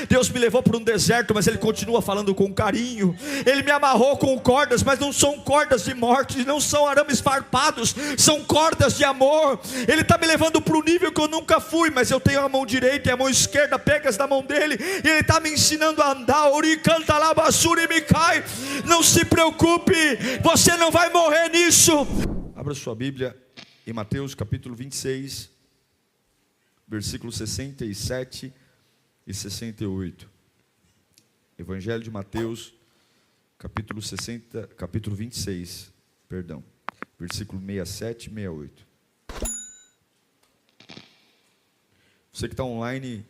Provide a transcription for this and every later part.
Deus me levou para um deserto, mas Ele continua falando com carinho. Ele me amarrou com cordas, mas não são cordas de morte, não são arames farpados, são cordas de amor. Ele está me levando para um nível que eu nunca fui, mas eu tenho a mão direita e a mão esquerda pegas na mão dele, e Ele está me ensinando a andar. Canta lá, basura e me cai. Não se preocupe, você não vai morrer nisso. Abra sua Bíblia em Mateus capítulo 26, versículos 67 e 68. Evangelho de Mateus, capítulo 26, versículo 67 e 68. Você que está online,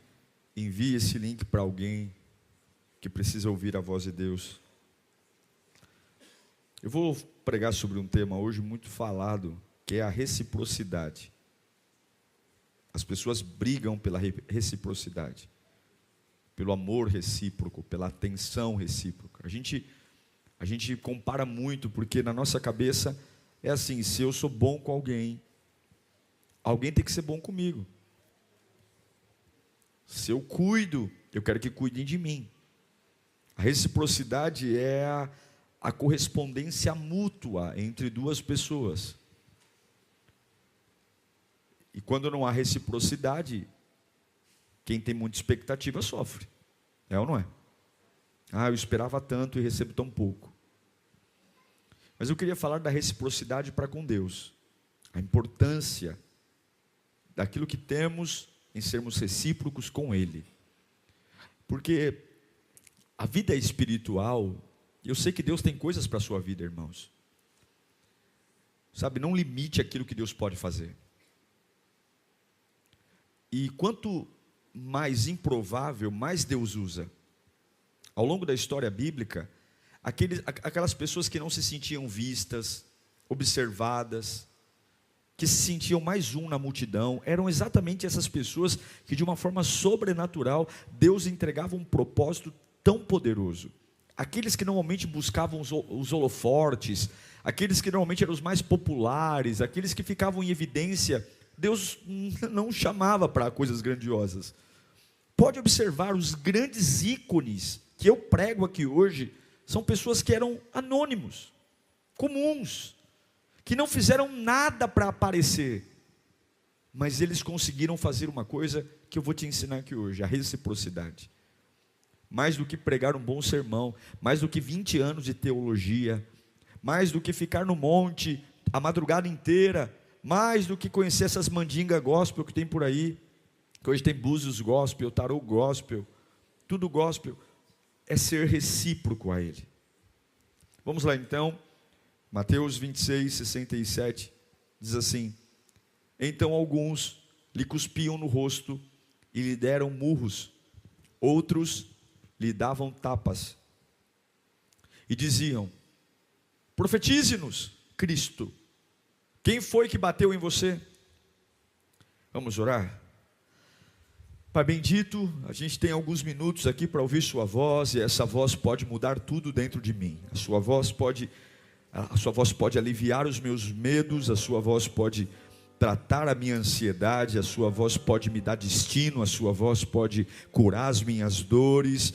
envie esse link para alguém que precisa ouvir a voz de Deus. Eu vou pregar sobre um tema hoje muito falado, que é a reciprocidade. As pessoas brigam pela reciprocidade, pelo amor recíproco, pela atenção recíproca. A gente compara muito, porque na nossa cabeça é assim: se eu sou bom com alguém, alguém tem que ser bom comigo. Se eu cuido, eu quero que cuidem de mim. A reciprocidade é a correspondência mútua entre duas pessoas. E quando não há reciprocidade, quem tem muita expectativa sofre. É ou não é? Eu esperava tanto e recebo tão pouco. Mas eu queria falar da reciprocidade para com Deus. A importância daquilo que temos em sermos recíprocos com Ele. Porque a vida espiritual, eu sei que Deus tem coisas para a sua vida, irmãos. Sabe, não limite aquilo que Deus pode fazer. E quanto mais improvável, mais Deus usa. Ao longo da história bíblica, aquelas pessoas que não se sentiam vistas, observadas, que se sentiam mais um na multidão, eram exatamente essas pessoas que de uma forma sobrenatural, Deus entregava um propósito tão poderoso. Aqueles que normalmente buscavam os holofortes, aqueles que normalmente eram os mais populares, aqueles que ficavam em evidência, Deus não chamava para coisas grandiosas. Pode observar, os grandes ícones que eu prego aqui hoje, são pessoas que eram anônimos, comuns, que não fizeram nada para aparecer, mas eles conseguiram fazer uma coisa que eu vou te ensinar aqui hoje: a reciprocidade. Mais do que pregar um bom sermão, mais do que 20 anos de teologia, mais do que ficar no monte a madrugada inteira, mais do que conhecer essas mandingas gospel que tem por aí, que hoje tem búzios gospel, tarô gospel, tudo gospel, é ser recíproco a Ele. Vamos lá então, Mateus 26, 67, diz assim: então alguns lhe cuspiam no rosto e lhe deram murros, outros lhe davam tapas, e diziam: profetize-nos, Cristo, quem foi que bateu em você? Vamos orar? Pai bendito, a gente tem alguns minutos aqui para ouvir sua voz, e essa voz pode mudar tudo dentro de mim. A sua voz pode aliviar os meus medos, a sua voz pode tratar a minha ansiedade, a sua voz pode me dar destino, a sua voz pode curar as minhas dores.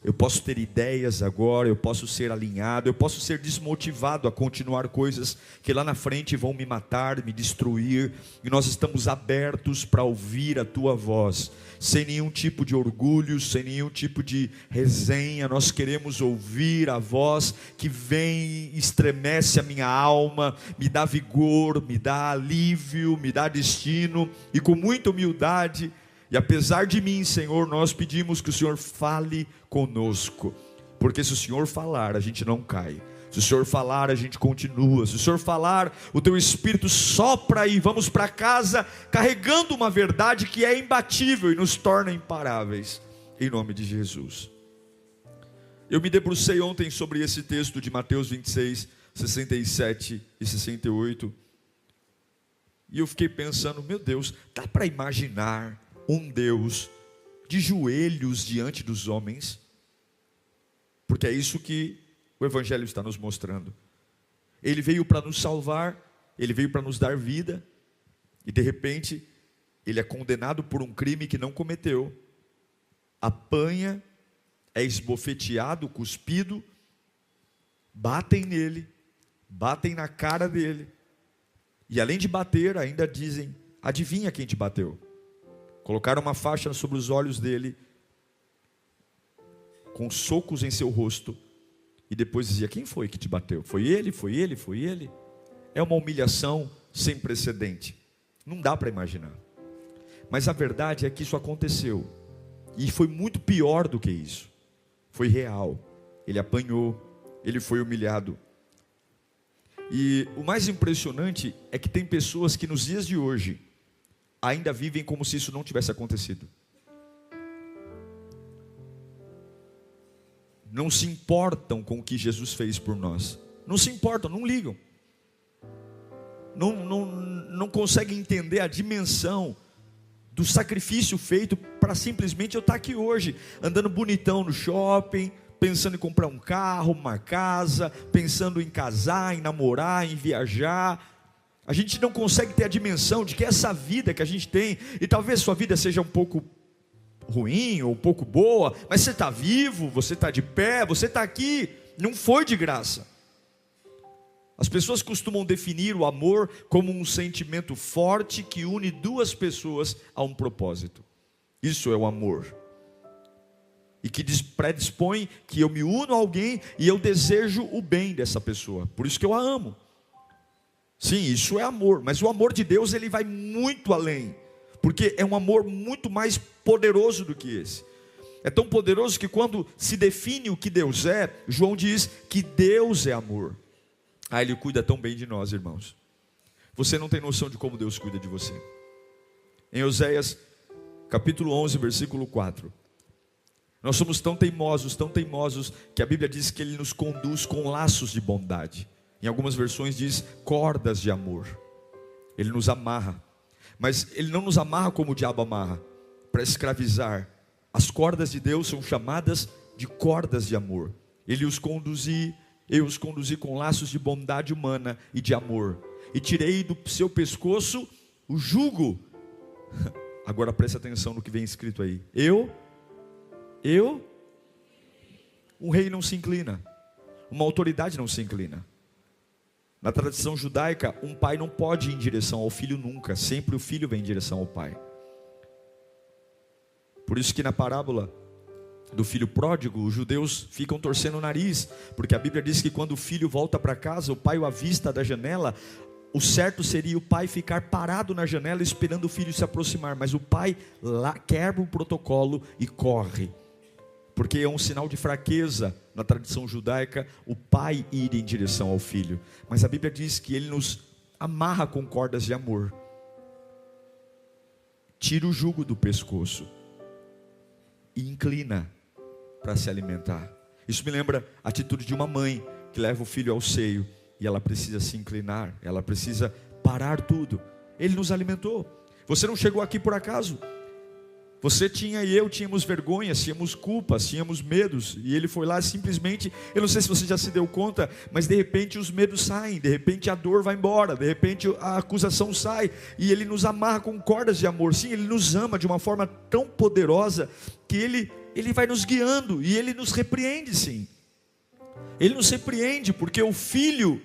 Eu posso ter ideias agora, eu posso ser alinhado, eu posso ser desmotivado a continuar coisas que lá na frente vão me matar, me destruir, e nós estamos abertos para ouvir a Tua voz, sem nenhum tipo de orgulho, sem nenhum tipo de resenha. Nós queremos ouvir a voz que vem, estremece a minha alma, me dá vigor, me dá alívio, me dá destino, e com muita humildade, e apesar de mim, Senhor, nós pedimos que o Senhor fale conosco, porque se o Senhor falar, a gente não cai. Se o Senhor falar, a gente continua. Se o Senhor falar, o Teu Espírito sopra e vamos para casa carregando uma verdade que é imbatível e nos torna imparáveis, em nome de Jesus. Eu me debrucei ontem sobre esse texto de Mateus 26, 67 e 68, e eu fiquei pensando: meu Deus, dá para imaginar um Deus de joelhos diante dos homens? Porque é isso que o Evangelho está nos mostrando. Ele veio para nos salvar, Ele veio para nos dar vida, e de repente, Ele é condenado por um crime que não cometeu, apanha, é esbofeteado, cuspido, batem nele, batem na cara dele, e além de bater, ainda dizem: adivinha quem te bateu? Colocaram uma faixa sobre os olhos dele, com socos em seu rosto, e depois dizia: quem foi que te bateu? Foi ele, foi ele, foi ele? É uma humilhação sem precedente, não dá para imaginar. Mas a verdade é que isso aconteceu, e foi muito pior do que isso. Foi real, ele apanhou, ele foi humilhado. E o mais impressionante é que tem pessoas que nos dias de hoje ainda vivem como se isso não tivesse acontecido. Não se importam com o que Jesus fez por nós. Não se importam, não ligam. Não conseguem entender a dimensão do sacrifício feito para simplesmente eu estar aqui hoje, andando bonitão no shopping, pensando em comprar um carro, uma casa, pensando em casar, em namorar, em viajar. A gente não consegue ter a dimensão de que essa vida que a gente tem, e talvez sua vida seja um pouco ruim ou um pouco boa, mas você está vivo, você está de pé, você está aqui, não foi de graça. As pessoas costumam definir o amor como um sentimento forte que une duas pessoas a um propósito. Isso é o amor. E que predispõe que eu me uno a alguém e eu desejo o bem dessa pessoa. Por isso que eu a amo. Sim, isso é amor. Mas o amor de Deus, ele vai muito além. Porque é um amor muito mais poderoso do que esse. É tão poderoso que quando se define o que Deus é, João diz que Deus é amor. Ele cuida tão bem de nós, irmãos. Você não tem noção de como Deus cuida de você. Em Oséias, capítulo 11, versículo 4. Nós somos tão teimosos, que a Bíblia diz que Ele nos conduz com laços de bondade. Em algumas versões diz cordas de amor. Ele nos amarra. Mas Ele não nos amarra como o diabo amarra, para escravizar. As cordas de Deus são chamadas de cordas de amor. Eu os conduzi com laços de bondade humana e de amor, e tirei do seu pescoço o jugo. Agora preste atenção no que vem escrito aí. Um rei não se inclina, uma autoridade não se inclina. Na tradição judaica, um pai não pode ir em direção ao filho nunca, sempre o filho vem em direção ao pai. Por isso que na parábola do filho pródigo, os judeus ficam torcendo o nariz, porque a Bíblia diz que quando o filho volta para casa, o pai o avista da janela. O certo seria o pai ficar parado na janela esperando o filho se aproximar, mas o pai lá quebra o protocolo e corre, porque é um sinal de fraqueza na tradição judaica o pai ir em direção ao filho. Mas a Bíblia diz que ele nos amarra com cordas de amor, tira o jugo do pescoço e inclina para se alimentar. Isso me lembra a atitude de uma mãe que leva o filho ao seio, e ela precisa se inclinar, ela precisa parar tudo. Ele nos alimentou. Você não chegou aqui por acaso. Você tinha e eu tínhamos vergonhas, tínhamos culpas, tínhamos medos, e ele foi lá simplesmente, eu não sei se você já se deu conta, mas de repente os medos saem, de repente a dor vai embora, de repente a acusação sai, e ele nos amarra com cordas de amor. Sim, ele nos ama de uma forma tão poderosa, que ele vai nos guiando, e ele nos repreende, sim. Ele nos repreende, porque o filho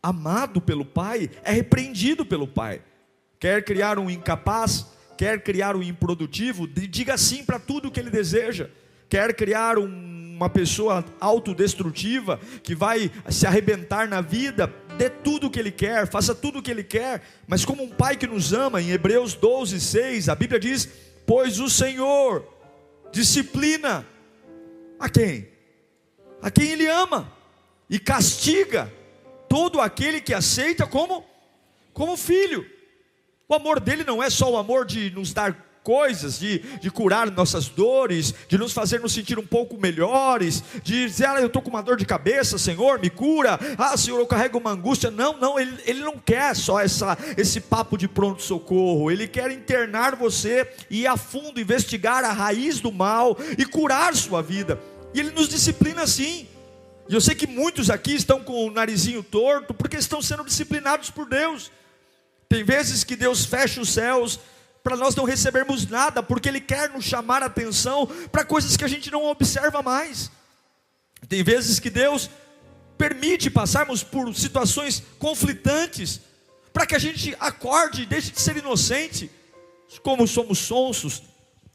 amado pelo pai é repreendido pelo pai. Quer criar um incapaz, quer criar um improdutivo, diga sim para tudo o que ele deseja. Quer criar uma pessoa autodestrutiva, que vai se arrebentar na vida, dê tudo o que ele quer, faça tudo o que ele quer. Mas como um pai que nos ama, em Hebreus 12, 6, a Bíblia diz: pois o Senhor disciplina a quem? A quem ele ama, e castiga todo aquele que aceita como filho. O amor dele não é só o amor de nos dar coisas, de curar nossas dores, de nos fazer nos sentir um pouco melhores, de dizer: eu estou com uma dor de cabeça, Senhor, me cura. Senhor, eu carrego uma angústia. Não, ele não quer só esse papo de pronto-socorro. Ele quer internar você e ir a fundo, investigar a raiz do mal e curar sua vida. E ele nos disciplina assim. E eu sei que muitos aqui estão com o narizinho torto, porque estão sendo disciplinados por Deus. Tem vezes que Deus fecha os céus para nós não recebermos nada, porque Ele quer nos chamar a atenção para coisas que a gente não observa mais. Tem vezes que Deus permite passarmos por situações conflitantes, para que a gente acorde e deixe de ser inocente. Como somos sonsos,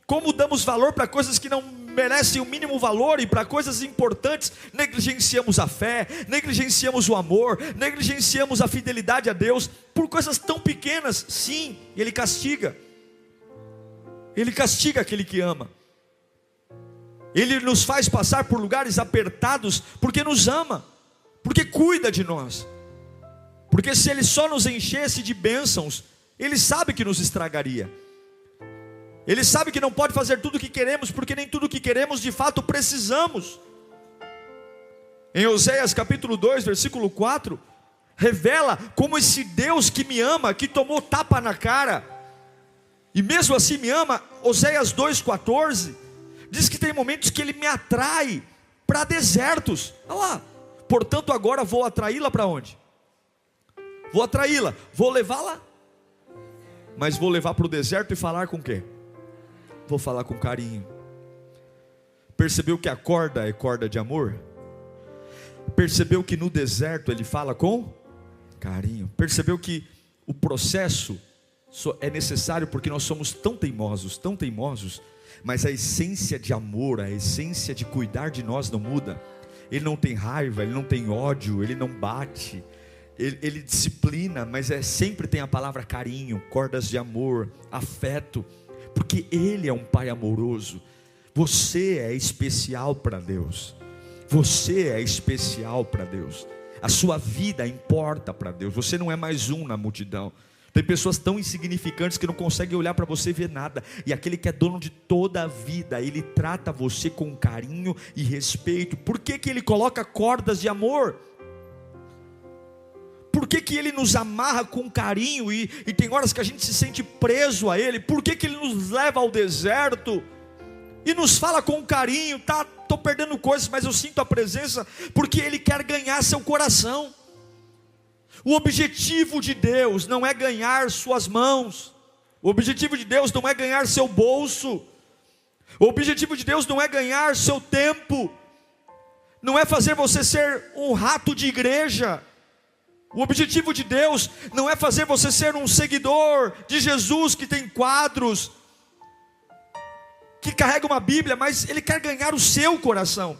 como damos valor para coisas que não merecem o mínimo valor, e para coisas importantes negligenciamos a fé, negligenciamos o amor, negligenciamos a fidelidade a Deus, por coisas tão pequenas. Sim, Ele castiga aquele que ama. Ele nos faz passar por lugares apertados, porque nos ama, porque cuida de nós, porque se Ele só nos enchesse de bênçãos, Ele sabe que nos estragaria. Ele sabe que não pode fazer tudo o que queremos, porque nem tudo o que queremos de fato precisamos. Em Oséias capítulo 2, versículo 4, revela como esse Deus que me ama, que tomou tapa na cara, e mesmo assim me ama. Oséias 2,14, diz que tem momentos que Ele me atrai para desertos. Olha lá, portanto agora vou atraí-la para onde? Vou atraí-la, vou levá-la, mas vou levar para o deserto e falar com quem? Vou falar com carinho. Percebeu que a corda é corda de amor? Percebeu que no deserto Ele fala com carinho? Percebeu que o processo é necessário porque nós somos tão teimosos, mas a essência de amor, a essência de cuidar de nós não muda. Ele não tem raiva, Ele não tem ódio, Ele não bate, Ele disciplina, mas sempre tem a palavra carinho, cordas de amor, afeto, porque Ele é um Pai amoroso. Você é especial para Deus. Você é especial para Deus. A sua vida importa para Deus. Você não é mais um na multidão. Tem pessoas tão insignificantes que não conseguem olhar para você e ver nada. E aquele que é dono de toda a vida, Ele trata você com carinho e respeito. Por que que Ele coloca cordas de amor? Por que que Ele nos amarra com carinho e tem horas que a gente se sente preso a Ele? Por que que Ele nos leva ao deserto e nos fala com carinho? Estou perdendo coisas, mas eu sinto a presença, porque Ele quer ganhar seu coração. O objetivo de Deus não é ganhar suas mãos. O objetivo de Deus não é ganhar seu bolso. O objetivo de Deus não é ganhar seu tempo. Não é fazer você ser um rato de igreja. O objetivo de Deus não é fazer você ser um seguidor de Jesus que tem quadros, que carrega uma Bíblia, mas Ele quer ganhar o seu coração,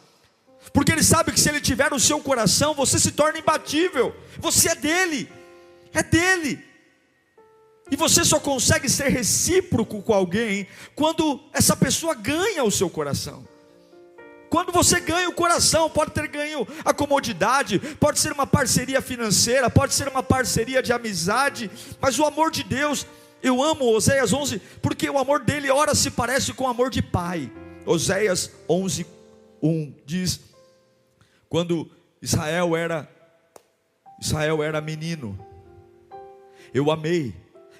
porque Ele sabe que se Ele tiver o seu coração, você se torna imbatível. Você é dele, e você só consegue ser recíproco com alguém quando essa pessoa ganha o seu coração. Quando você ganha o coração, pode ter ganho a comodidade, pode ser uma parceria financeira, pode ser uma parceria de amizade, mas o amor de Deus, eu amo Oséias 11, porque o amor dele ora se parece com o amor de pai. Oséias 11:1 diz: quando Israel era menino, eu amei,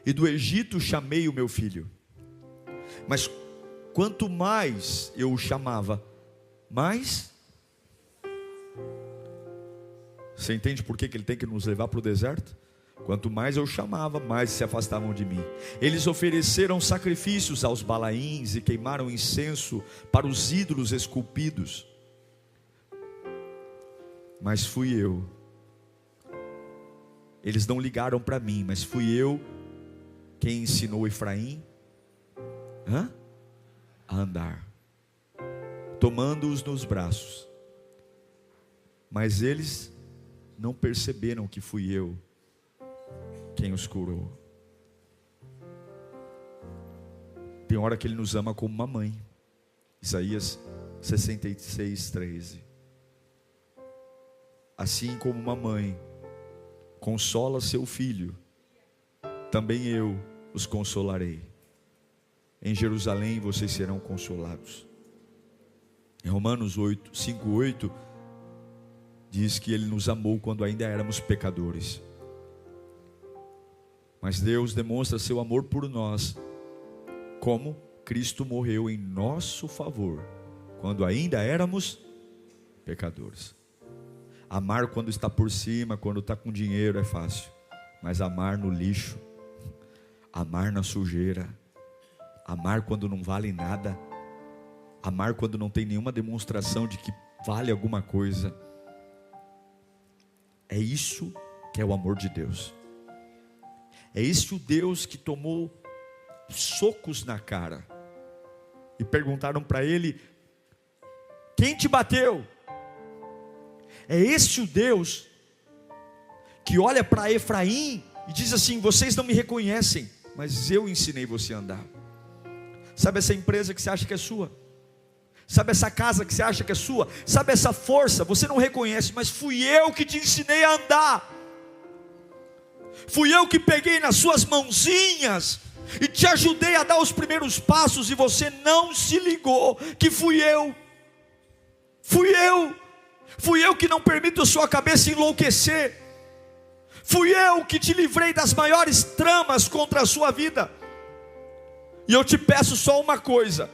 e do Egito chamei o meu filho. Mas quanto mais eu o chamava, mais... Você entende por que Ele tem que nos levar para o deserto? Quanto mais eu chamava, mais se afastavam de mim. Eles ofereceram sacrifícios aos Balaíns e queimaram incenso para os ídolos esculpidos. Mas fui eu. Eles não ligaram para mim, mas fui eu quem ensinou Efraim a andar, tomando-os nos braços. Mas eles não perceberam que fui eu quem os curou. Tem hora que Ele nos ama como uma mãe. Isaías 66:13. Assim como uma mãe consola seu filho, também eu os consolarei. Em Jerusalém vocês serão consolados. Em Romanos 5:8 diz que Ele nos amou quando ainda éramos pecadores. Mas Deus demonstra seu amor por nós, como Cristo morreu em nosso favor, quando ainda éramos pecadores. Amar quando está por cima, quando está com dinheiro é fácil, mas amar no lixo, amar na sujeira, Amar quando não vale nada. Amar quando não tem nenhuma demonstração de que vale alguma coisa. É isso que é o amor de Deus. É esse o Deus que tomou socos na cara. E perguntaram para ele: quem te bateu? É esse o Deus que olha para Efraim e diz assim: vocês não me reconhecem, mas eu ensinei você a andar. Sabe essa empresa que você acha que é sua? Sabe essa casa que você acha que é sua? Sabe essa força? Você não reconhece, mas fui eu que te ensinei a andar. Fui eu que peguei nas suas mãozinhas e te ajudei a dar os primeiros passos, e você não se ligou que fui eu. Fui eu que não permito a sua cabeça enlouquecer. Fui eu que te livrei das maiores tramas contra a sua vida. E eu te peço só uma coisa.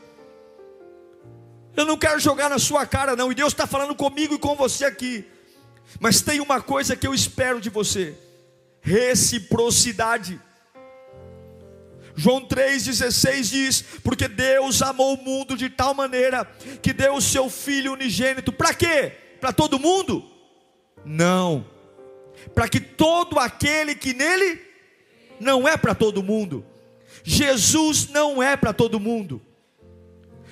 Eu não quero jogar na sua cara não, e Deus está falando comigo e com você aqui. Mas tem uma coisa que eu espero de você: reciprocidade. João 3,16 diz: porque Deus amou o mundo de tal maneira que deu o seu Filho unigênito. Para quê? Para todo mundo? Não. Para que todo aquele que nele, não é para todo mundo. Jesus não é para todo mundo.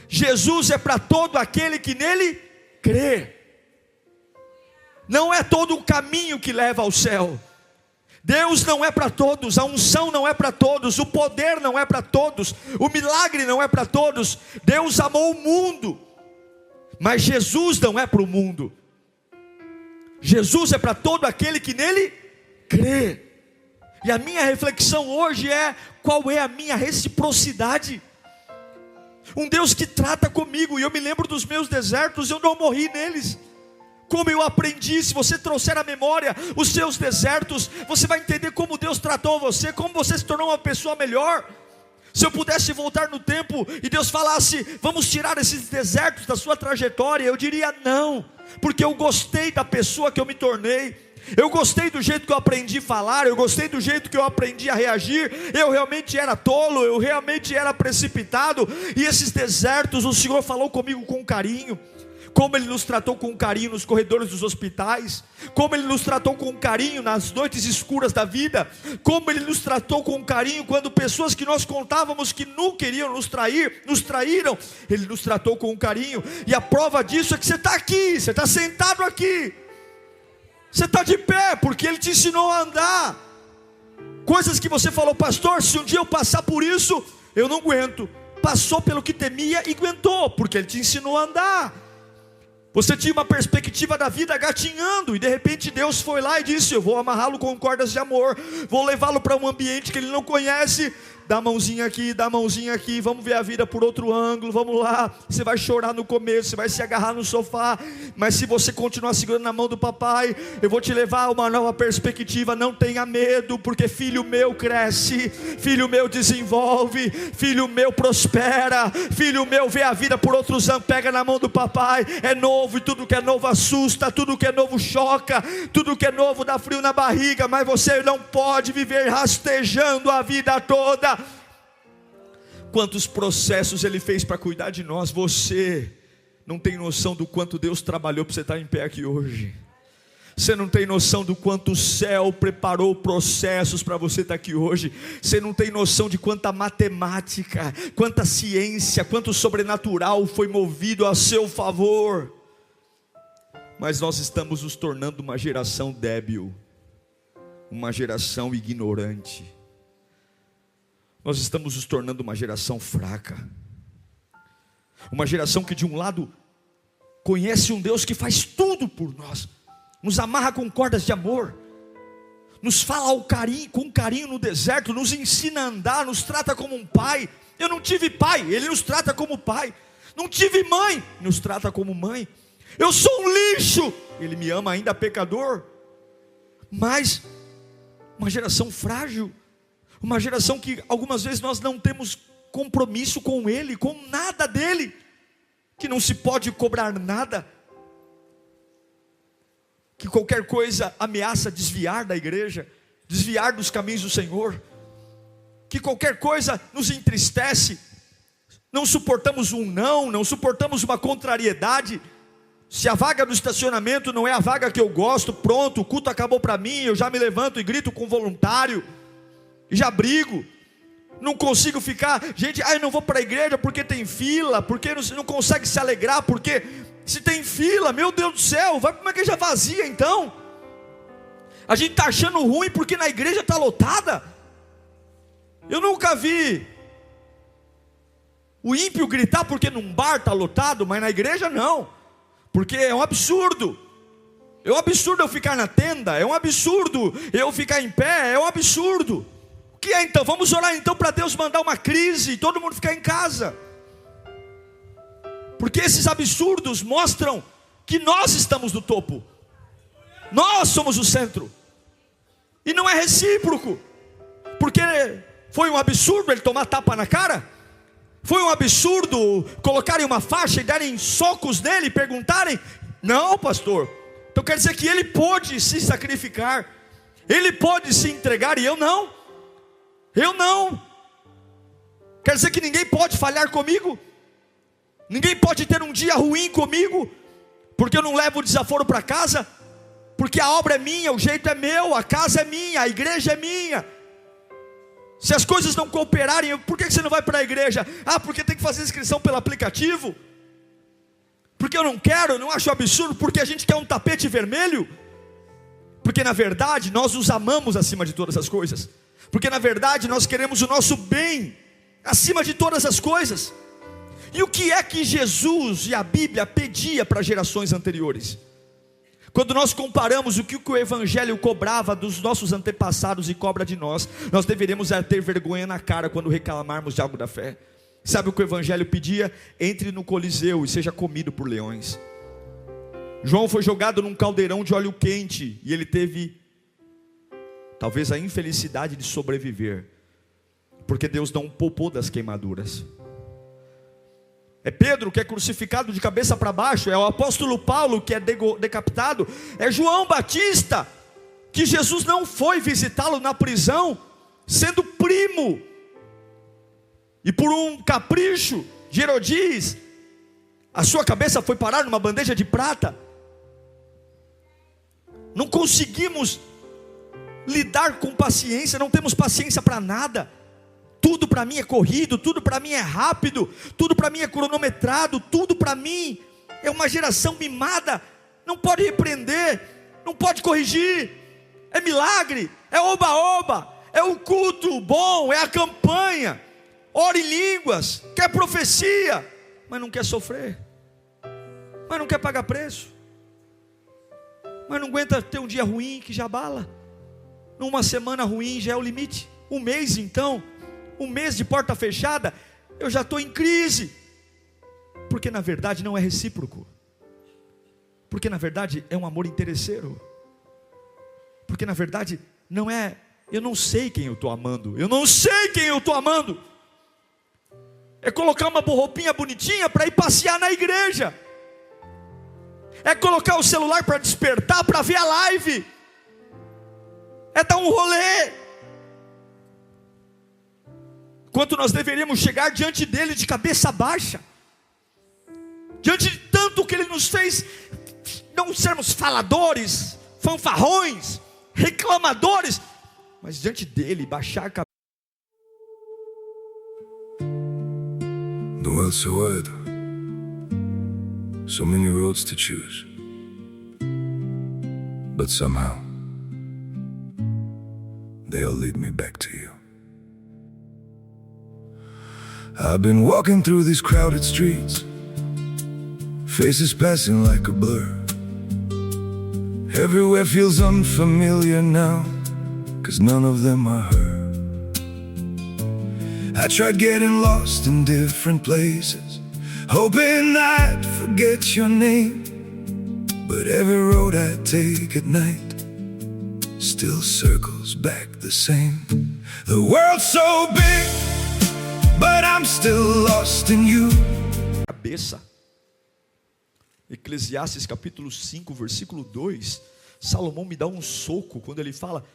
Jesus é para todo aquele que nele crê. Não é todo o caminho que leva ao céu. Deus não é para todos, a unção não é para todos, o poder não é para todos, o milagre não é para todos. Deus amou o mundo, mas Jesus não é para o mundo. Jesus é para todo aquele que nele crê. E a minha reflexão hoje é: qual é a minha reciprocidade? Um Deus que trata comigo, e eu me lembro dos meus desertos, eu não morri neles. Como eu aprendi, se você trouxer à memória os seus desertos, você vai entender como Deus tratou você, como você se tornou uma pessoa melhor. Se eu pudesse voltar no tempo e Deus falasse: vamos tirar esses desertos da sua trajetória, eu diria não, porque eu gostei da pessoa que eu me tornei. Eu gostei do jeito que eu aprendi a falar, eu gostei do jeito que eu aprendi a reagir. Eu realmente era tolo, eu realmente era precipitado. E esses desertos, o Senhor falou comigo com carinho. Como Ele nos tratou com carinho nos corredores dos hospitais, como Ele nos tratou com carinho nas noites escuras da vida, como Ele nos tratou com carinho quando pessoas que nós contávamos que nunca iriam nos trair, nos traíram. Ele nos tratou com carinho, e a prova disso é que você está aqui, você está sentado aqui, você está de pé, porque Ele te ensinou a andar. Coisas que você falou: pastor, se um dia eu passar por isso, eu não aguento. Passou pelo que temia e aguentou, porque Ele te ensinou a andar. Você tinha uma perspectiva da vida gatinhando, e de repente Deus foi lá e disse: eu vou amarrá-lo com cordas de amor, vou levá-lo para um ambiente que ele não conhece. Dá a mãozinha aqui, vamos ver a vida por outro ângulo, vamos lá. Você vai chorar no começo, você vai se agarrar no sofá, mas se você continuar segurando na mão do papai, eu vou te levar a uma nova perspectiva. Não tenha medo, porque filho meu cresce, filho meu desenvolve, filho meu prospera, filho meu vê a vida por outros ângulos. Pega na mão do papai, é novo, e tudo que é novo assusta, tudo que é novo choca, tudo que é novo dá frio na barriga, mas você não pode viver rastejando a vida toda. Quantos processos Ele fez para cuidar de nós. Você não tem noção do quanto Deus trabalhou para você estar em pé aqui hoje. Você não tem noção do quanto o céu preparou processos para você estar aqui hoje. Você não tem noção de quanta matemática, quanta ciência, quanto sobrenatural foi movido a seu favor. Mas nós estamos nos tornando uma geração débil, uma geração ignorante. Nós estamos nos tornando uma geração fraca, uma geração que de um lado conhece um Deus que faz tudo por nós, nos amarra com cordas de amor, nos fala com carinho no deserto, nos ensina a andar, nos trata como um pai. Eu não tive pai, Ele nos trata como pai. Não tive mãe, nos trata como mãe. Eu sou um lixo, Ele me ama ainda pecador. Mas uma geração frágil, uma geração que algumas vezes nós não temos compromisso com Ele, com nada dEle, que não se pode cobrar nada, que qualquer coisa ameaça desviar da igreja, desviar dos caminhos do Senhor, que qualquer coisa nos entristece, não suportamos um não, não suportamos uma contrariedade. Se a vaga do estacionamento não é a vaga que eu gosto, pronto, o culto acabou para mim, eu já me levanto e grito com voluntário, e já brigo. Não consigo ficar, gente, eu não vou para a igreja porque tem fila, porque não consegue se alegrar, porque se tem fila, meu Deus do céu, vai para uma igreja vazia então. A gente está achando ruim porque na igreja está lotada. Eu nunca vi o ímpio gritar porque num bar está lotado, mas na igreja não, porque é um absurdo. É um absurdo eu ficar na tenda, é um absurdo eu ficar em pé, é um absurdo. O que é então? Vamos orar então para Deus mandar uma crise e todo mundo ficar em casa. Porque esses absurdos mostram que nós estamos no topo. Nós somos o centro. E não é recíproco. Porque foi um absurdo ele tomar tapa na cara? Foi um absurdo colocarem uma faixa e darem socos nele e perguntarem? Não, pastor. Então quer dizer que ele pôde se sacrificar, ele pôde se entregar e eu não. Eu não. Quer dizer que ninguém pode falhar comigo? Ninguém pode ter um dia ruim comigo? Porque eu não levo o desaforo para casa? Porque a obra é minha, o jeito é meu, a casa é minha, a igreja é minha. Se as coisas não cooperarem, por que você não vai para a igreja? Porque tem que fazer inscrição pelo aplicativo? Porque eu não quero, eu não acho absurdo, porque a gente quer um tapete vermelho? Porque na verdade nós os amamos acima de todas as coisas. Porque na verdade nós queremos o nosso bem acima de todas as coisas. E o que é que Jesus e a Bíblia pedia para gerações anteriores? Quando nós comparamos o que o Evangelho cobrava dos nossos antepassados e cobra de nós, nós deveríamos ter vergonha na cara quando reclamarmos de algo da fé. Sabe o que o Evangelho pedia? Entre no Coliseu e seja comido por leões. João foi jogado num caldeirão de óleo quente e ele teve talvez a infelicidade de sobreviver, porque Deus não o poupou das queimaduras. É Pedro que é crucificado de cabeça para baixo, é o apóstolo Paulo que é decapitado, é João Batista, que Jesus não foi visitá-lo na prisão, sendo primo, e por um capricho de Herodes, a sua cabeça foi parar numa bandeja de prata. Não conseguimos lidar com paciência, não temos paciência para nada. Tudo para mim é corrido, tudo para mim é rápido, tudo para mim é cronometrado, tudo para mim é uma geração mimada. Não pode repreender, não pode corrigir. É milagre, é oba-oba, é o culto bom, é a campanha. Ora em línguas, quer profecia, mas não quer sofrer, mas não quer pagar preço, mas não aguenta ter um dia ruim que já abala. Numa semana ruim já é o limite. Um mês então, um mês de porta fechada, eu já estou em crise. Porque na verdade não é recíproco. Porque na verdade é um amor interesseiro. Porque na verdade não é, eu não sei quem eu estou amando. Eu não sei quem eu estou amando. É colocar uma roupinha bonitinha para ir passear na igreja. É colocar o celular para despertar, para ver a live. É dar um rolê. Quanto nós deveríamos chegar diante dele de cabeça baixa, diante de tanto que ele nos fez, não sermos faladores, fanfarrões, reclamadores, mas diante dele baixar a cabeça. The world's so wide, so many roads to choose, but somehow they all lead me back to you. I've been walking through these crowded streets, faces passing like a blur. Everywhere feels unfamiliar now, 'cause none of them are her. I tried getting lost in different places, hoping I'd forget your name, but every road I take at night still circles back the same. The world's so big, but I'm still lost in you. Cabeça. Eclesiastes capítulo 5, versículo 2. Salomão me dá um soco quando ele fala: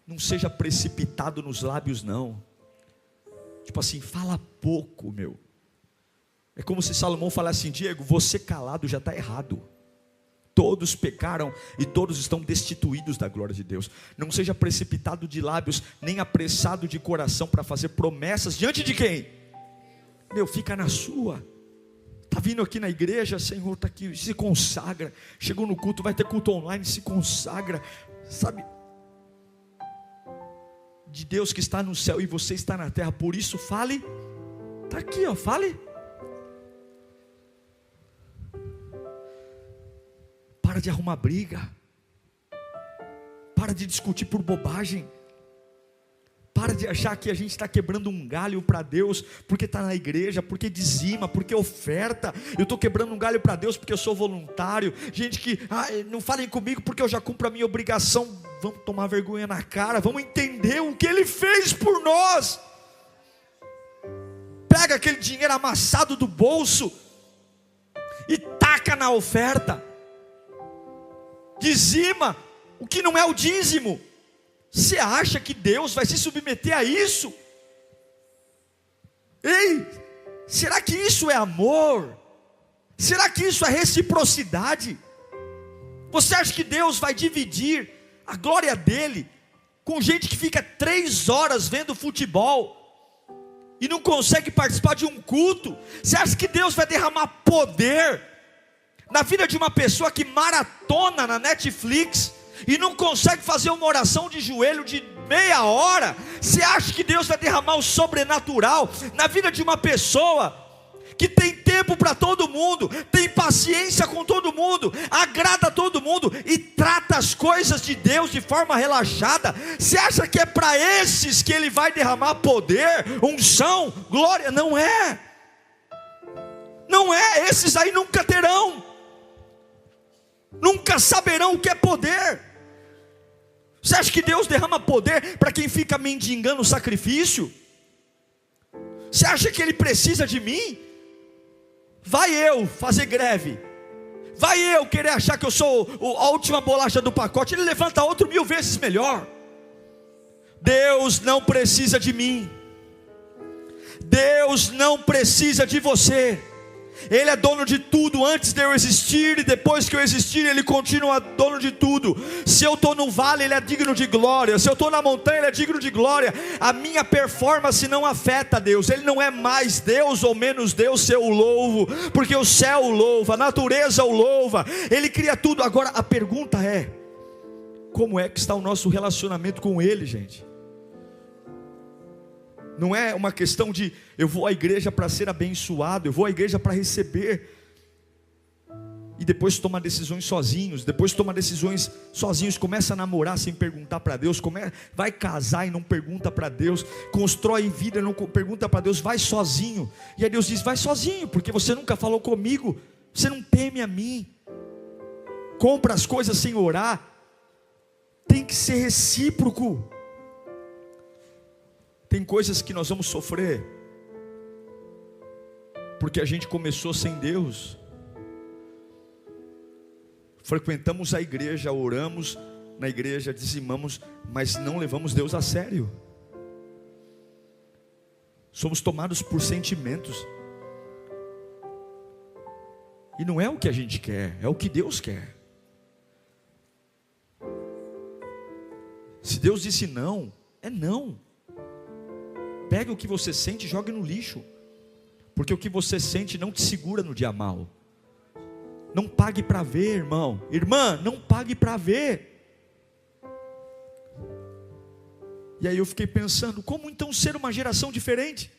não seja precipitado nos lábios não. Tipo assim, fala pouco, meu. É como se Salomão falasse assim: Diego, você calado já está errado. Todos pecaram e todos estão destituídos da glória de Deus. Não seja precipitado de lábios, nem apressado de coração para fazer promessas diante de quem? Meu, fica na sua. Está vindo aqui na igreja, Senhor, está aqui, se consagra. Chegou no culto, vai ter culto online, se consagra. Sabe, de Deus que está no céu e você está na terra. Por isso fale. Está aqui, ó, fale. Para de arrumar briga. Para de discutir por bobagem. Para de achar que a gente está quebrando um galho para Deus porque está na igreja, porque dizima, porque oferta. Eu estou quebrando um galho para Deus porque eu sou voluntário. Gente que, não falem comigo porque eu já cumpro a minha obrigação. Vamos tomar vergonha na cara, vamos entender o que Ele fez por nós. Pega aquele dinheiro amassado do bolso e taca na oferta. Dizima o que não é o dízimo. Você acha que Deus vai se submeter a isso? Ei, será que isso é amor? Será que isso é reciprocidade? Você acha que Deus vai dividir a glória dele com gente que fica 3 horas vendo futebol e não consegue participar de um culto? Você acha que Deus vai derramar poder na vida de uma pessoa que maratona na Netflix e não consegue fazer uma oração de joelho de meia hora? Você acha que Deus vai derramar o sobrenatural na vida de uma pessoa que tem tempo para todo mundo, tem paciência com todo mundo, agrada todo mundo e trata as coisas de Deus de forma relaxada? Você acha que é para esses que Ele vai derramar poder, unção, glória? Não é. Não é. Esses aí nunca terão, nunca saberão o que é poder. Você acha que Deus derrama poder para quem fica mendigando o sacrifício? Você acha que Ele precisa de mim? Vai eu fazer greve, vai eu querer achar que eu sou a última bolacha do pacote. Ele levanta outro 1000 vezes melhor. Deus não precisa de mim, Deus não precisa de você. Ele é dono de tudo antes de eu existir, e depois que eu existir Ele continua dono de tudo. Se eu estou no vale, Ele é digno de glória. Se eu estou na montanha, Ele é digno de glória. A minha performance não afeta Deus. Ele não é mais Deus ou menos Deus se eu o louvo, porque o céu o louva, a natureza o louva, Ele cria tudo. Agora a pergunta é: como é que está o nosso relacionamento com Ele, gente? Não é uma questão de eu vou à igreja para ser abençoado, eu vou à igreja para receber, e depois toma decisões sozinhos, começa a namorar sem perguntar para Deus, vai casar e não pergunta para Deus, constrói vida e não pergunta para Deus, vai sozinho. E aí Deus diz: vai sozinho, porque você nunca falou comigo, você não teme a mim, compra as coisas sem orar. Tem que ser recíproco. Tem coisas que nós vamos sofrer porque a gente começou sem Deus. Frequentamos a igreja, oramos na igreja, dizimamos, mas não levamos Deus a sério. Somos tomados por sentimentos, e não é o que a gente quer, é o que Deus quer. Se Deus disse não, é não. Pega o que você sente e jogue no lixo, porque o que você sente não te segura no dia mal. Não pague para ver, irmão, irmã, não pague para ver. E aí eu fiquei pensando, como então ser uma geração diferente?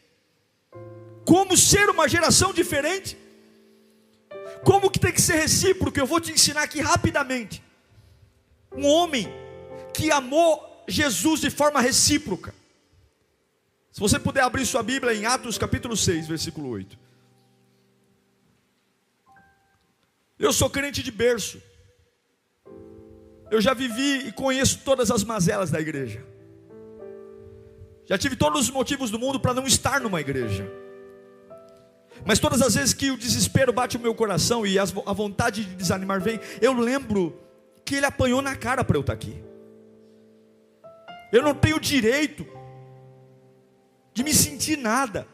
Como ser uma geração diferente? Como que tem que ser recíproco? Eu vou te ensinar aqui rapidamente. Um homem que amou Jesus de forma recíproca. Se você puder abrir sua Bíblia em Atos capítulo 6, versículo 8. Eu sou crente de berço. Eu já vivi e conheço todas as mazelas da igreja. Já tive todos os motivos do mundo para não estar numa igreja. Mas todas as vezes que o desespero bate o meu coração e a vontade de desanimar vem, eu lembro que Ele apanhou na cara para eu estar aqui. Eu não tenho direito de me sentir nada.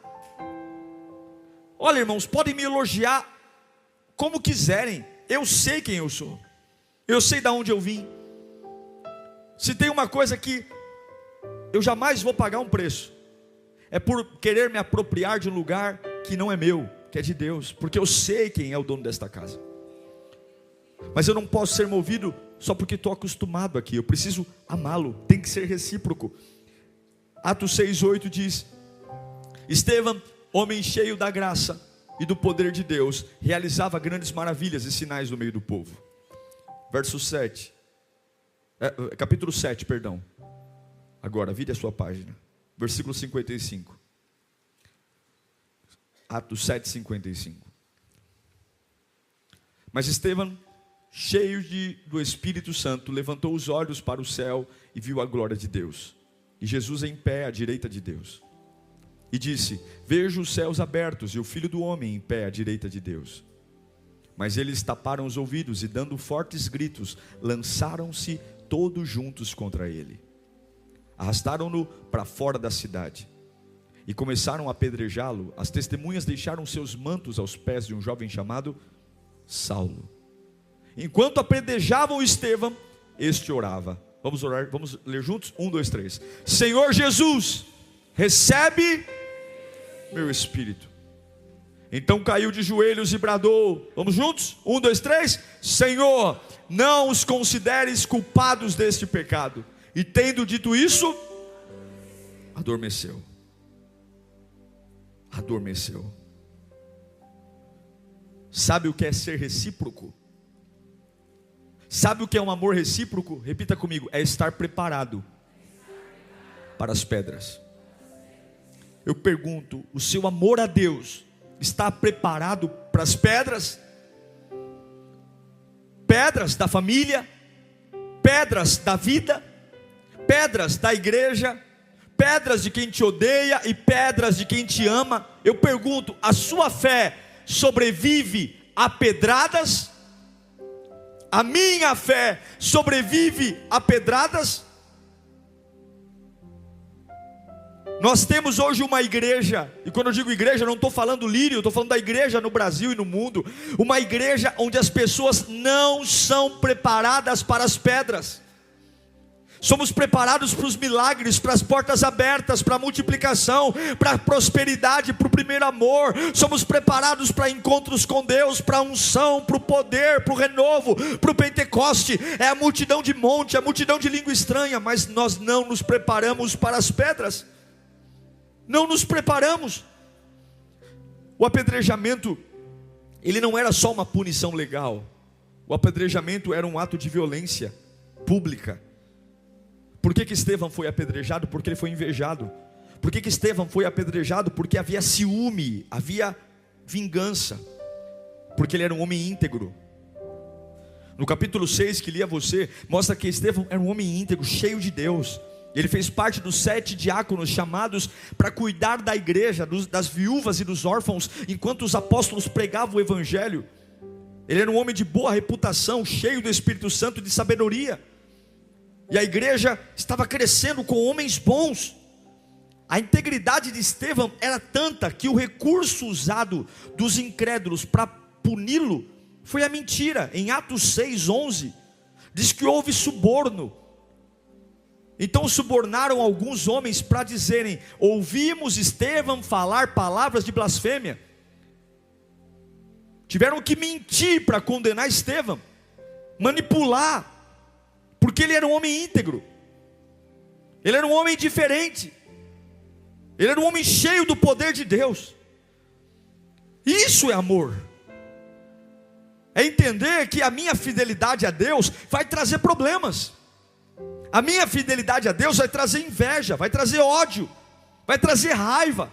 Olha, irmãos, podem me elogiar como quiserem, eu sei quem eu sou, eu sei de onde eu vim. Se tem uma coisa que eu jamais vou pagar um preço, é por querer me apropriar de um lugar que não é meu, que é de Deus, porque eu sei quem é o dono desta casa. Mas eu não posso ser movido só porque estou acostumado aqui, eu preciso amá-lo, tem que ser recíproco. Atos 6:8 diz: Estevão, homem cheio da graça e do poder de Deus, realizava grandes maravilhas e sinais no meio do povo. Verso 7, capítulo 7, perdão. Agora, vire a sua página, versículo 55. Atos 7:55. Mas Estevão, cheio do Espírito Santo, levantou os olhos para o céu e viu a glória de Deus, e Jesus em pé à direita de Deus. E disse: Vejo os céus abertos e o Filho do Homem em pé à direita de Deus. Mas eles taparam os ouvidos e, dando fortes gritos, lançaram-se todos juntos contra ele. Arrastaram-no para fora da cidade e começaram a apedrejá-lo. As testemunhas deixaram seus mantos aos pés de um jovem chamado Saulo. Enquanto apedrejavam Estevão, este orava. Vamos orar, vamos ler juntos? 1, 2, 3. Senhor Jesus, recebe meu espírito. Então caiu de joelhos e bradou. Vamos juntos? 1, 2, 3. Senhor, não os consideres culpados deste pecado. E tendo dito isso, adormeceu. Adormeceu. Sabe o que é ser recíproco? Sabe o que é um amor recíproco? Repita comigo: é estar preparado para as pedras. Eu pergunto: o seu amor a Deus está preparado para as pedras? Pedras da família, pedras da vida, pedras da igreja, pedras de quem te odeia e pedras de quem te ama. Eu pergunto: a sua fé sobrevive a pedradas? A minha fé sobrevive a pedradas? Nós temos hoje uma igreja, e quando eu digo igreja, não estou falando lírio, eu estou falando da igreja no Brasil e no mundo. Uma igreja onde as pessoas não são preparadas para as pedras. Somos preparados para os milagres, para as portas abertas, para a multiplicação, para a prosperidade, para o primeiro amor. Somos preparados para encontros com Deus, para a unção, para o poder, para o renovo, para o Pentecoste. É a multidão de monte, a multidão de língua estranha, mas nós não nos preparamos para as pedras. Não nos preparamos. O apedrejamento, ele não era só uma punição legal. O apedrejamento era um ato de violência pública. Por que Estevão foi apedrejado? Porque ele foi invejado. Por que Estevão foi apedrejado? Porque havia ciúme, havia vingança. Porque ele era um homem íntegro. No capítulo 6 que li a você, mostra que Estevão era um homem íntegro, cheio de Deus. Ele fez parte dos 7 diáconos chamados para cuidar da igreja, das viúvas e dos órfãos, enquanto os apóstolos pregavam o evangelho. Ele era um homem de boa reputação, cheio do Espírito Santo e de sabedoria. E a igreja estava crescendo com homens bons. A integridade de Estevão era tanta que o recurso usado dos incrédulos para puni-lo foi a mentira. Em Atos 6:11 diz que houve suborno. Então subornaram alguns homens para dizerem: ouvimos Estevão falar palavras de blasfêmia. Tiveram que mentir para condenar Estevão, manipular, porque ele era um homem íntegro, ele era um homem diferente, ele era um homem cheio do poder de Deus. Isso é amor. É entender que a minha fidelidade a Deus vai trazer problemas. A minha fidelidade a Deus vai trazer inveja, vai trazer ódio, vai trazer raiva.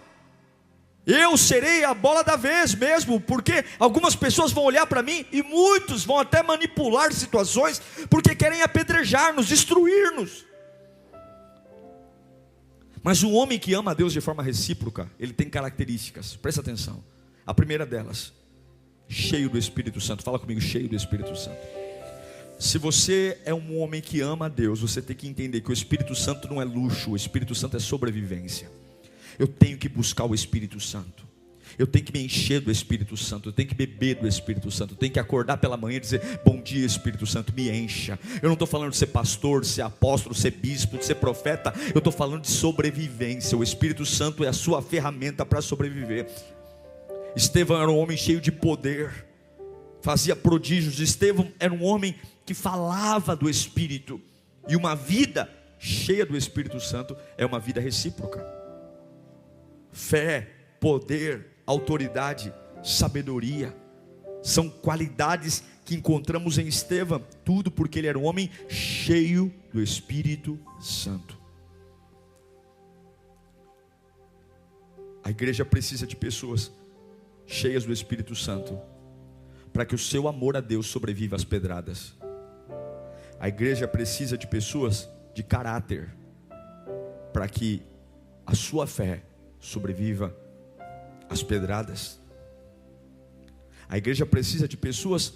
Eu serei a bola da vez mesmo, porque algumas pessoas vão olhar para mim e muitos vão até manipular situações, porque querem apedrejar-nos, destruir-nos. Mas o homem que ama a Deus de forma recíproca, ele tem características, presta atenção. A primeira delas, cheio do Espírito Santo. Fala comigo: cheio do Espírito Santo. Se você é um homem que ama a Deus, você tem que entender que o Espírito Santo não é luxo, o Espírito Santo é sobrevivência. Eu tenho que buscar o Espírito Santo. Eu tenho que me encher do Espírito Santo, eu tenho que beber do Espírito Santo, eu tenho que acordar pela manhã e dizer: bom dia, Espírito Santo, me encha. Eu não estou falando de ser pastor, de ser apóstolo, de ser bispo, de ser profeta. Eu estou falando de sobrevivência. O Espírito Santo é a sua ferramenta para sobreviver. Estevão era um homem cheio de poder, fazia prodígios. Estevão era um homem que falava do Espírito. E uma vida cheia do Espírito Santo é uma vida recíproca. Fé, poder, autoridade, sabedoria, são qualidades que encontramos em Estevão. Tudo porque ele era um homem cheio do Espírito Santo. A igreja precisa de pessoas cheias do Espírito Santo, para que o seu amor a Deus sobreviva às pedradas. A igreja precisa de pessoas de caráter, para que a sua fé sobreviva às pedradas. A igreja precisa de pessoas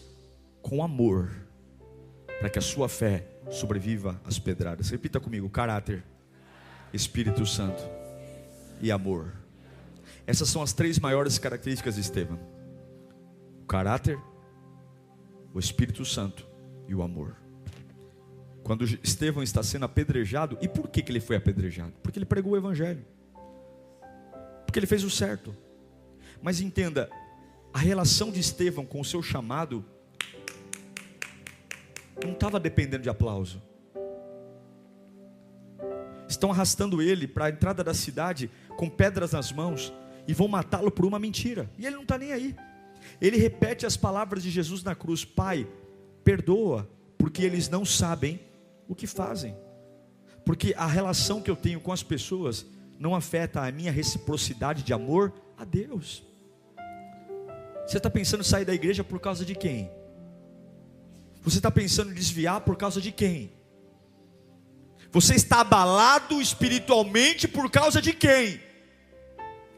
com amor, para que a sua fé sobreviva às pedradas. Repita comigo: caráter, Espírito Santo e amor. Essas são as 3 maiores características de Estevão: o caráter, o Espírito Santo e o amor. Quando Estevão está sendo apedrejado, e por que ele foi apedrejado? Porque ele pregou o Evangelho, porque ele fez o certo. Mas entenda, a relação de Estevão com o seu chamado não estava dependendo de aplauso. Estão arrastando ele para a entrada da cidade com pedras nas mãos e vão matá-lo por uma mentira, e ele não está nem aí. Ele repete as palavras de Jesus na cruz: Pai, perdoa, porque eles não sabem o que fazem. Porque a relação que eu tenho com as pessoas não afeta a minha reciprocidade de amor a Deus. Você está pensando em sair da igreja por causa de quem? Você está pensando em desviar por causa de quem? Você está abalado espiritualmente por causa de quem?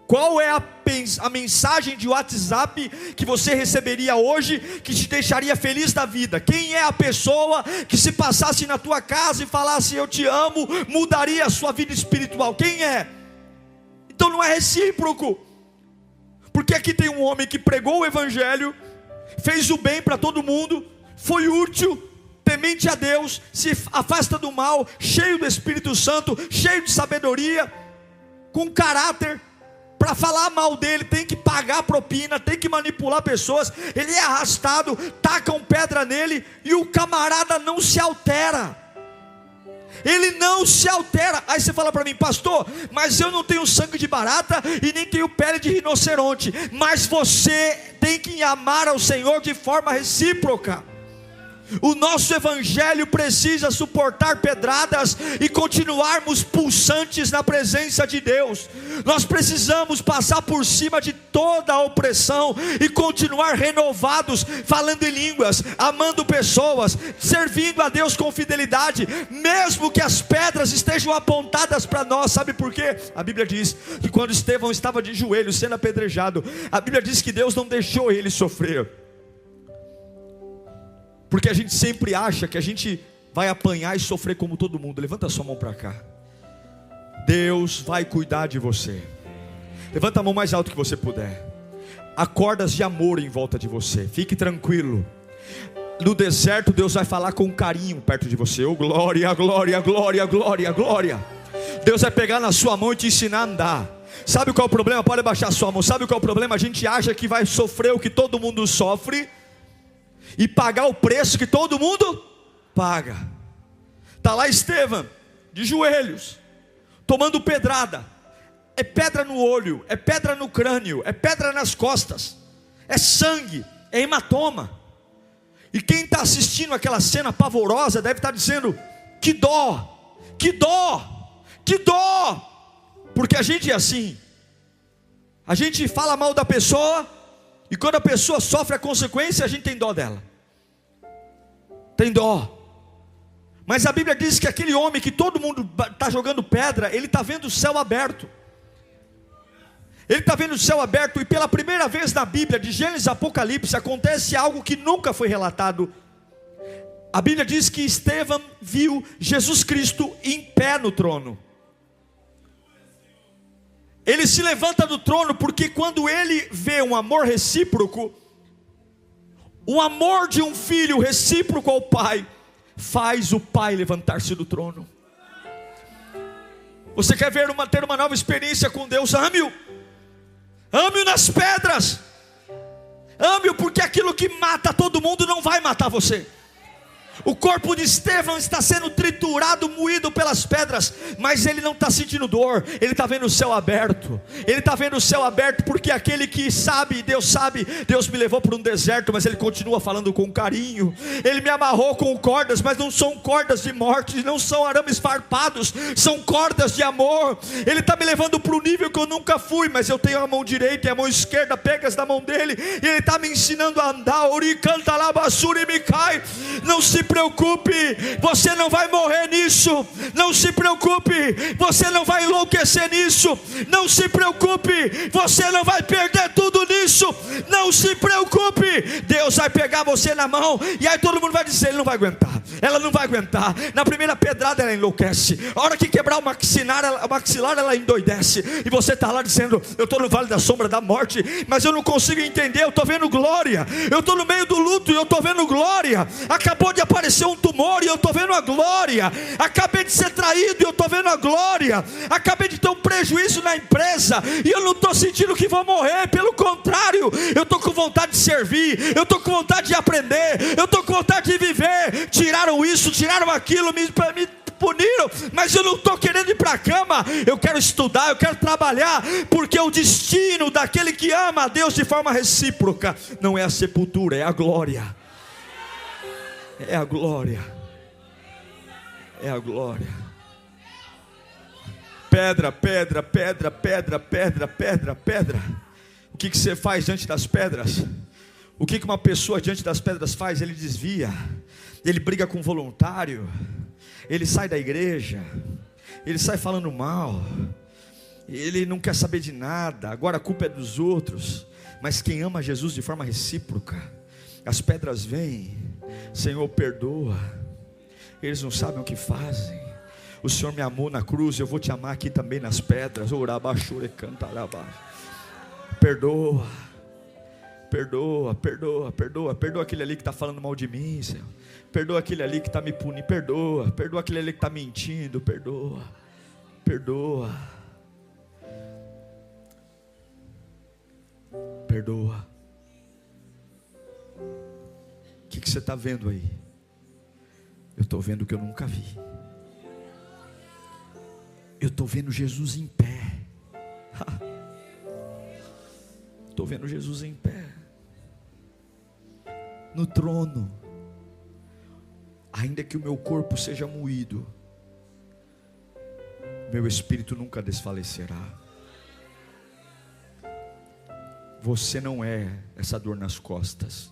Qual é a mensagem de WhatsApp que você receberia hoje que te deixaria feliz da vida? Quem é a pessoa que, se passasse na tua casa e falasse eu te amo, mudaria a sua vida espiritual? Quem é? Então não é recíproco. Porque aqui tem um homem que pregou o Evangelho, fez o bem para todo mundo, foi útil, temente a Deus, se afasta do mal, cheio do Espírito Santo, cheio de sabedoria, com caráter. Para falar mal dele tem que pagar propina, tem que manipular pessoas. Ele é arrastado, tacam pedra nele e o camarada não se altera. Ele não se altera. Aí você fala para mim: pastor, mas eu não tenho sangue de barata e nem tenho pele de rinoceronte. Mas você tem que amar ao Senhor de forma recíproca. O nosso evangelho precisa suportar pedradas e continuarmos pulsantes na presença de Deus. Nós precisamos passar por cima de toda a opressão e continuar renovados, falando em línguas, amando pessoas, servindo a Deus com fidelidade, mesmo que as pedras estejam apontadas para nós. Sabe por quê? A Bíblia diz que quando Estevão estava de joelhos sendo apedrejado, a Bíblia diz que Deus não deixou ele sofrer. Porque a gente sempre acha que a gente vai apanhar e sofrer como todo mundo. Levanta a sua mão para cá. Deus vai cuidar de você. Levanta a mão mais alto que você puder. Há cordas de amor em volta de você. Fique tranquilo. No deserto Deus vai falar com carinho perto de você. Oh glória, glória, glória, glória, glória. Deus vai pegar na sua mão e te ensinar a andar. Sabe qual é o problema? Pode abaixar a sua mão. Sabe qual é o problema? A gente acha que vai sofrer o que todo mundo sofre e pagar o preço que todo mundo paga. Está lá Estevão, de joelhos, tomando pedrada. É pedra no olho, é pedra no crânio, é pedra nas costas, é sangue, é hematoma. E quem está assistindo aquela cena pavorosa deve estar dizendo: que dó, que dó, que dó. Porque a gente é assim. A gente fala mal da pessoa, e quando a pessoa sofre a consequência, a gente tem dó dela. Tem dó. Mas a Bíblia diz que aquele homem que todo mundo está jogando pedra, ele está vendo o céu aberto. Ele está vendo o céu aberto, e pela primeira vez na Bíblia, de Gênesis a Apocalipse, acontece algo que nunca foi relatado. A Bíblia diz que Estevão viu Jesus Cristo em pé no trono. Ele se levanta do trono porque quando ele vê um amor recíproco, o amor de um filho recíproco ao pai, faz o pai levantar-se do trono. Você quer ter uma nova experiência com Deus? Ame-o. Ame-o nas pedras. Ame-o, porque aquilo que mata todo mundo não vai matar você. O corpo de Estevão está sendo triturado, moído pelas pedras, mas ele não está sentindo dor. Ele está vendo o céu aberto. Ele está vendo o céu aberto porque aquele que sabe, Deus me levou para um deserto, mas Ele continua falando com carinho. Ele me amarrou com cordas, mas não são cordas de morte, não são arames farpados, são cordas de amor. Ele está me levando para um nível que eu nunca fui, mas eu tenho a mão direita e a mão esquerda pegas na mão dele, e Ele está me ensinando a andar. Não se preocupe, você não vai morrer nisso. Não se preocupe, você não vai enlouquecer nisso. Não se preocupe, você não vai perder tudo nisso. Não se preocupe, Deus vai pegar você na mão, e aí todo mundo vai dizer: ele não vai aguentar, ela não vai aguentar. Na primeira pedrada ela enlouquece, a hora que quebrar o maxilar ela endoidece, e você está lá dizendo: eu estou no vale da sombra da morte, mas eu não consigo entender, eu estou vendo glória. Eu estou no meio do luto e eu estou vendo glória. Acabou de apareceu um tumor e eu estou vendo a glória. Acabei de ser traído e eu estou vendo a glória. Acabei de ter um prejuízo na empresa e eu não estou sentindo que vou morrer. Pelo contrário, eu estou com vontade de servir, eu estou com vontade de aprender, eu estou com vontade de viver. Tiraram isso, tiraram aquilo, me puniram, mas eu não estou querendo ir para a cama. Eu quero estudar, eu quero trabalhar, porque o destino daquele que ama a Deus de forma recíproca não é a sepultura, é a glória. É a glória. É a glória. Pedra, pedra, pedra, pedra, pedra, pedra, pedra. O que você faz diante das pedras? O que uma pessoa diante das pedras faz? Ele desvia, ele briga com o voluntário, ele sai da igreja, ele sai falando mal, ele não quer saber de nada. Agora a culpa é dos outros. Mas quem ama Jesus de forma recíproca, as pedras vêm: Senhor, perdoa, eles não sabem o que fazem. O Senhor me amou na cruz, eu vou te amar aqui também nas pedras. Perdoa, perdoa, perdoa, perdoa. Perdoa aquele ali que está falando mal de mim, Senhor. Perdoa aquele ali que está me punindo. Perdoa, perdoa aquele ali que está mentindo. Perdoa, perdoa, perdoa. O que você está vendo aí? Eu estou vendo o que eu nunca vi. Eu estou vendo Jesus em pé. Estou vendo Jesus em pé, no trono. Ainda que o meu corpo seja moído, meu espírito nunca desfalecerá. Você não é essa dor nas costas.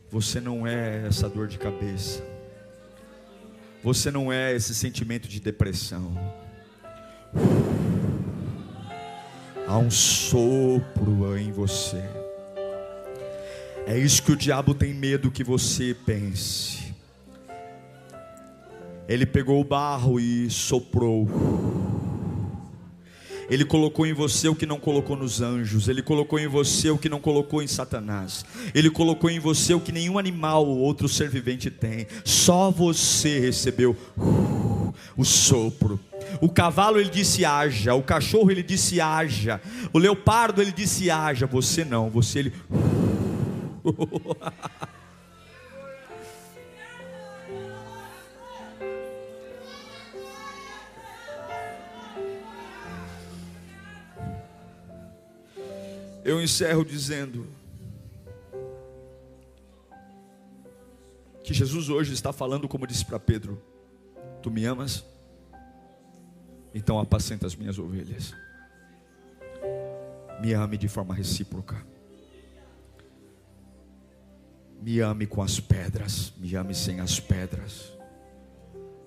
Você não é essa dor de cabeça. Você não é esse sentimento de depressão. Há um sopro em você. É isso que o diabo tem medo que você pense. Ele pegou o barro e soprou. Ele colocou em você o que não colocou nos anjos. Ele colocou em você o que não colocou em Satanás. Ele colocou em você o que nenhum animal ou outro ser vivente tem. Só você recebeu o sopro. O cavalo ele disse haja. O cachorro ele disse haja. O leopardo ele disse haja. Você não, você ele... Eu encerro dizendo que Jesus hoje está falando como disse para Pedro: tu me amas? Então apacenta as minhas ovelhas. Me ame de forma recíproca. Me ame com as pedras, me ame sem as pedras.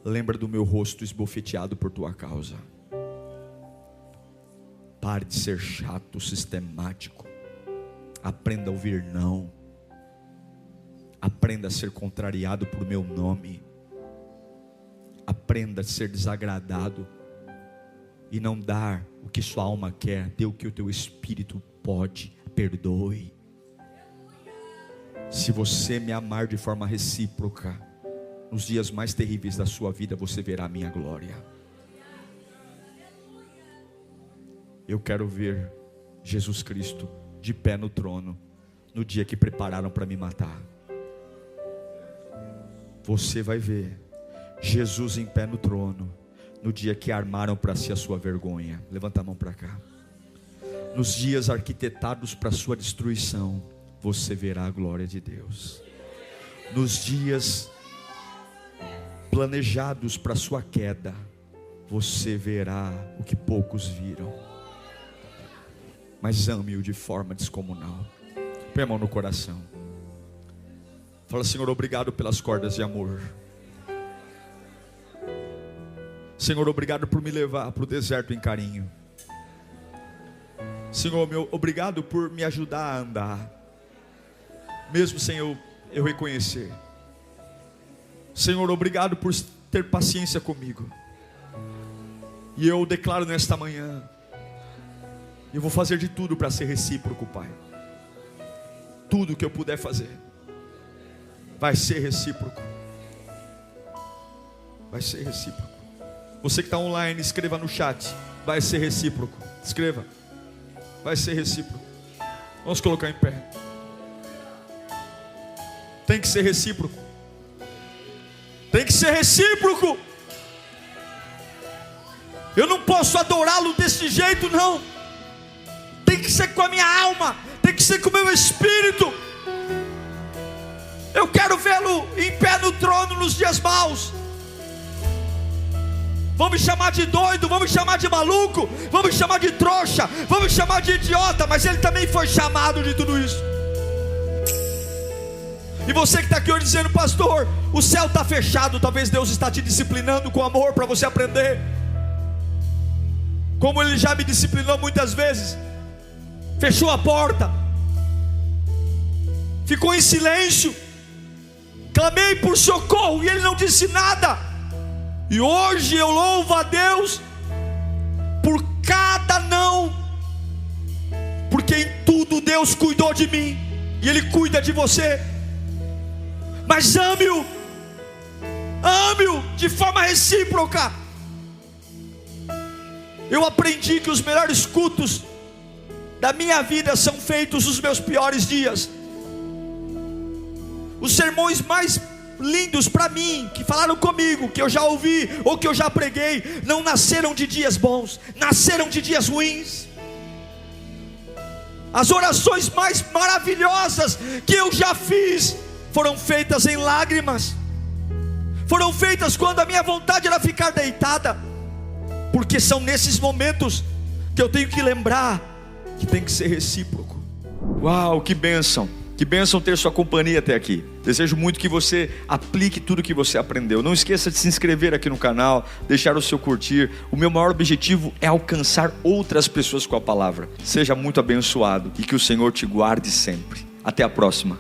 Lembra do meu rosto esbofeteado por tua causa. Pare de ser chato, sistemático. Aprenda a ouvir não. Aprenda a ser contrariado por meu nome. Aprenda a ser desagradado. e não dar o que sua alma quer, dê o que o teu espírito pode, perdoe. Se você me amar de forma recíproca, nos dias mais terríveis da sua vida, você verá a minha glória. Eu quero ver Jesus Cristo de pé no trono, no dia que prepararam para me matar. Você vai ver Jesus em pé no trono, no dia que armaram para si a sua vergonha. Levanta a mão para cá. Nos dias arquitetados para a sua destruição, você verá a glória de Deus. Nos dias planejados para a sua queda, você verá o que poucos viram. Mas ame-o de forma descomunal. Põe a mão no coração. Fala: Senhor, obrigado pelas cordas de amor. Senhor, obrigado por me levar para o deserto em carinho. Senhor, obrigado por me ajudar a andar, mesmo sem eu reconhecer. Senhor, obrigado por ter paciência comigo. E eu declaro nesta manhã, eu vou fazer de tudo para ser recíproco, Pai. Tudo que eu puder fazer vai ser recíproco. Vai ser recíproco. Você que está online, escreva no chat: vai ser recíproco. Escreva: vai ser recíproco. Vamos colocar em pé. Tem que ser recíproco. Tem que ser recíproco. Eu não posso adorá-lo desse jeito, não. Tem que ser com a minha alma, tem que ser com o meu espírito. Eu quero vê-lo em pé no trono nos dias maus. Vão me chamar de doido, vão me chamar de maluco, vão me chamar de trouxa, vão me chamar de idiota, mas ele também foi chamado de tudo isso. E você que está aqui hoje dizendo: pastor, o céu está fechado. Talvez Deus está te disciplinando com amor para você aprender, como Ele já me disciplinou muitas vezes. Fechou a porta, ficou em silêncio, clamei por socorro e Ele não disse nada. E hoje eu louvo a Deus por cada não, porque em tudo Deus cuidou de mim, e Ele cuida de você. Mas ame-o de forma recíproca. Eu aprendi que os melhores cultos da minha vida são feitos nos meus piores dias. Os sermões mais lindos para mim, que falaram comigo, que eu já ouvi ou que eu já preguei, não nasceram de dias bons, nasceram de dias ruins. As orações mais maravilhosas que eu já fiz foram feitas em lágrimas, foram feitas quando a minha vontade era ficar deitada, porque são nesses momentos que eu tenho que lembrar que tem que ser recíproco. Uau, que bênção ter sua companhia até aqui. Desejo muito que você aplique tudo que você aprendeu. Não esqueça de se inscrever aqui no canal, deixar o seu curtir. O meu maior objetivo é alcançar outras pessoas com a palavra. Seja muito abençoado e que o Senhor te guarde sempre. Até a próxima.